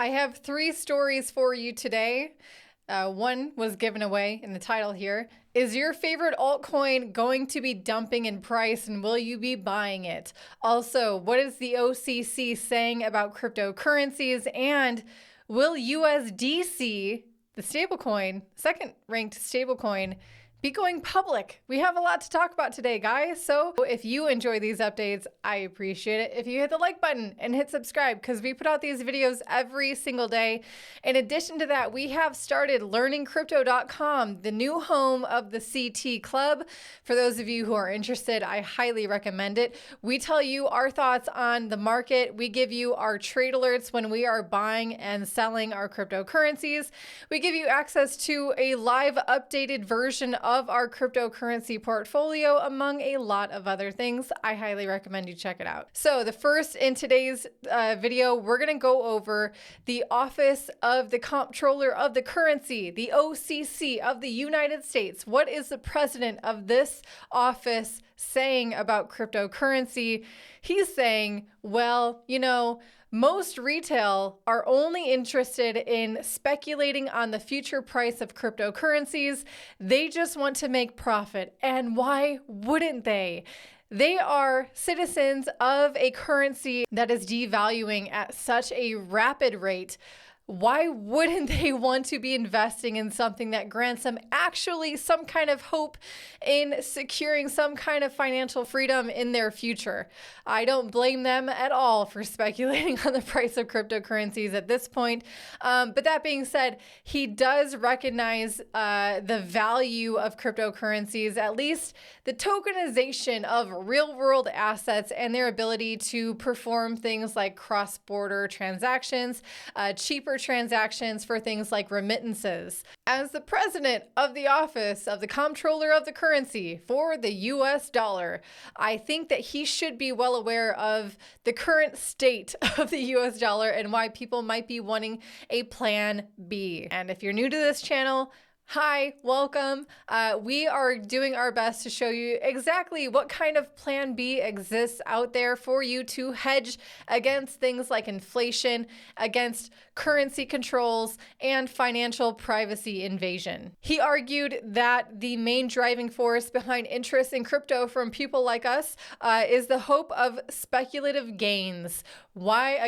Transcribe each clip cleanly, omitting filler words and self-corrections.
I have three stories for you today. One was given away in the title here. Is your favorite altcoin going to be dumping in price, and will you be buying it? Also, what is the OCC saying about cryptocurrencies, and will USDC, the stablecoin, second ranked stablecoin, be going public? We have a lot to talk about today, guys. So if you enjoy these updates, I appreciate it if you hit the like button and hit subscribe, because we put out these videos every single day. In addition to that, we have started learningcrypto.com, the new home of the CT Club. For those of you who are interested, I highly recommend it. We tell you our thoughts on the market. We give you our trade alerts when we are buying and selling our cryptocurrencies. We give you access to a live updated version of our cryptocurrency portfolio, among a lot of other things. I highly recommend you check it out. So the first in today's video, we're going to go over the Office of the Comptroller of the Currency, the OCC of the United States. What is the president of this office saying about cryptocurrency? He's saying, well, most retail are only interested in speculating on the future price of cryptocurrencies. They just want to make profit. And why wouldn't they? They are citizens of a currency that is devaluing at such a rapid rate. Why wouldn't they want to be investing in something that grants them actually some kind of hope in securing some kind of financial freedom in their future? I don't blame them at all for speculating on the price of cryptocurrencies at this point. But that being said, he does recognize the value of cryptocurrencies, at least the tokenization of real world assets and their ability to perform things like cross-border transactions, cheaper transactions for things like remittances. As the president of the Office of the Comptroller of the Currency for the US dollar, I think that he should be well aware of the current state of the US dollar and why people might be wanting a plan B. And if you're new to this channel, hi, welcome. We are doing our best to show you exactly what kind of plan B exists out there for you to hedge against things like inflation, against currency controls, and financial privacy invasion. He argued that the main driving force behind interest in crypto from people like us is the hope of speculative gains. Why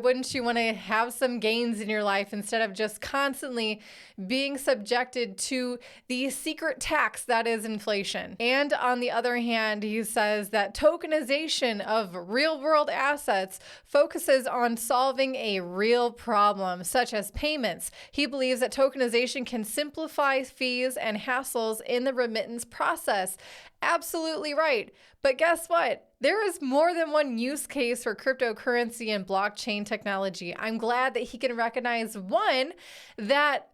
wouldn't you want to have some gains in your life instead of just constantly being subjected to the secret tax that is inflation? And on the other hand, he says that tokenization of real world assets focuses on solving a real problem, such as payments. He believes that tokenization can simplify fees and hassles in the remittance process. Absolutely right. But guess what? There is more than one use case for cryptocurrency and blockchain technology. I'm glad that he can recognize one that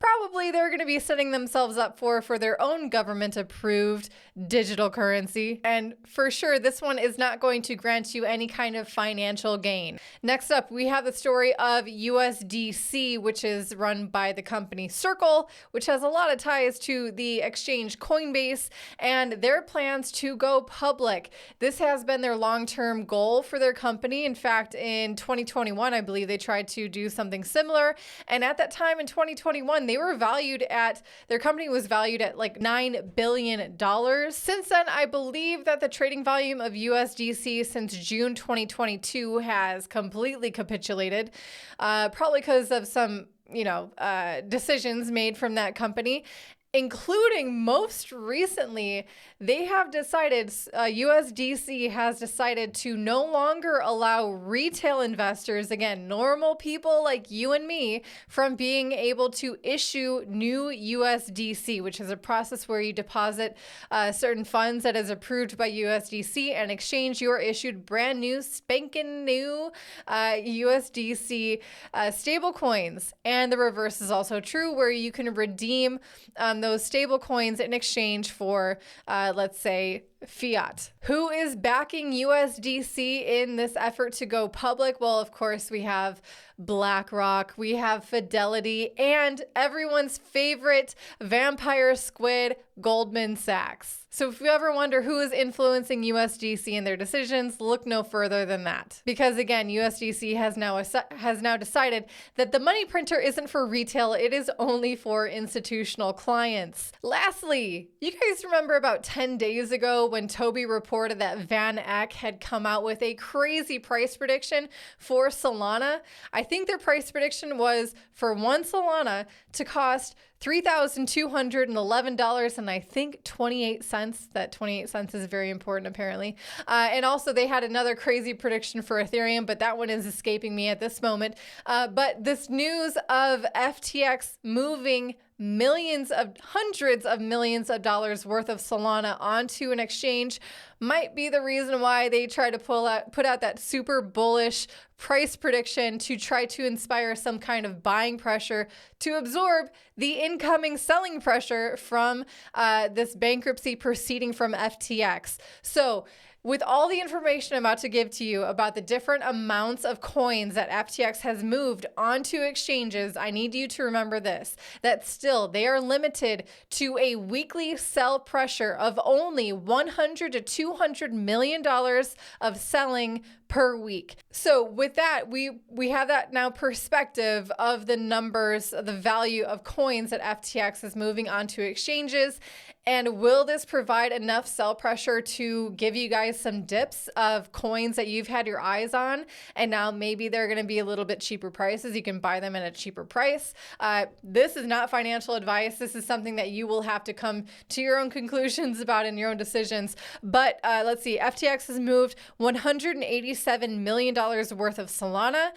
probably they're going to be setting themselves up for their own government-approved digital currency. And for sure, this one is not going to grant you any kind of financial gain. Next up, we have the story of USDC, which is run by the company Circle, which has a lot of ties to the exchange Coinbase and their plans to go public. This has been their long-term goal for their company. In fact, in 2021, I believe they tried to do something similar. And at that time in 2021, their company was valued at like $9 billion. Since then, I believe that the trading volume of USDC since June 2022 has completely capitulated, probably because of some, decisions made from that company. Including most recently, they have decided, USDC has decided to no longer allow retail investors, again, normal people like you and me, from being able to issue new USDC, which is a process where you deposit certain funds that is approved by USDC and exchange your issued brand new, spanking new USDC stable coins. And the reverse is also true, where you can redeem those stable coins in exchange for, let's say, fiat. Who is backing USDC in this effort to go public? Well, of course, we have BlackRock, we have Fidelity, and everyone's favorite vampire squid, Goldman Sachs. So if you ever wonder who is influencing USDC in their decisions, look no further than that. Because again, USDC has now decided that the money printer isn't for retail, it is only for institutional clients. Lastly, you guys remember about 10 days ago when Toby reported that Van Eck had come out with a crazy price prediction for Solana? I think their price prediction was for one Solana to cost $3,211 and I think 28 cents. That 28 cents is very important apparently. And also they had another crazy prediction for Ethereum, but that one is escaping me at this moment. But this news of FTX moving hundreds of millions of dollars worth of Solana onto an exchange might be the reason why they try to put out that super bullish price prediction to try to inspire some kind of buying pressure to absorb the incoming selling pressure from this bankruptcy proceeding from FTX. So with all the information I'm about to give to you about the different amounts of coins that FTX has moved onto exchanges, I need you to remember this, that still they are limited to a weekly sell pressure of only $100 to $200 million of selling per week. So with that, we have that now perspective of the numbers, the value of coins that FTX is moving onto exchanges. And will this provide enough sell pressure to give you guys some dips of coins that you've had your eyes on? And now maybe they're going to be a little bit cheaper prices. You can buy them at a cheaper price. This is not financial advice. This is something that you will have to come to your own conclusions about in your own decisions. But let's see, FTX has moved $187 million worth of Solana,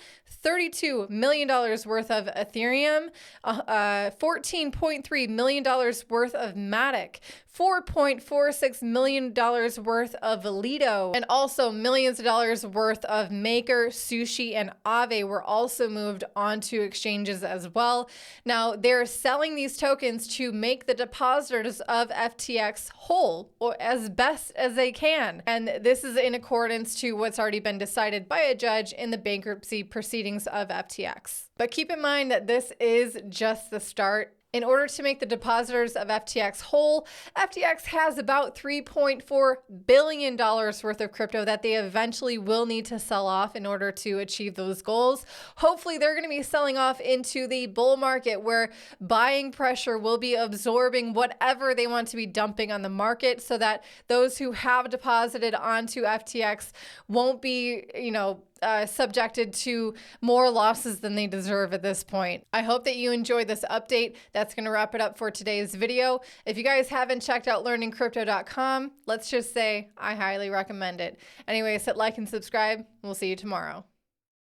$32 million worth of Ethereum, $14.3 million worth of Matic, $4.46 million worth of Lido, and also millions of dollars worth of Maker, Sushi, and Aave were also moved onto exchanges as well. Now, they're selling these tokens to make the depositors of FTX whole, or as best as they can. And this is in accordance to what's already been decided by a judge in the bankruptcy proceedings of FTX. But keep in mind that this is just the start. In order to make the depositors of FTX whole, FTX has about $3.4 billion worth of crypto that they eventually will need to sell off in order to achieve those goals. Hopefully, they're going to be selling off into the bull market where buying pressure will be absorbing whatever they want to be dumping on the market so that those who have deposited onto FTX won't be, subjected to more losses than they deserve at this point. I hope that you enjoyed this update. That's going to wrap it up for today's video. If you guys haven't checked out learningcrypto.com, let's just say I highly recommend it. Anyways, hit like and subscribe. We'll see you tomorrow.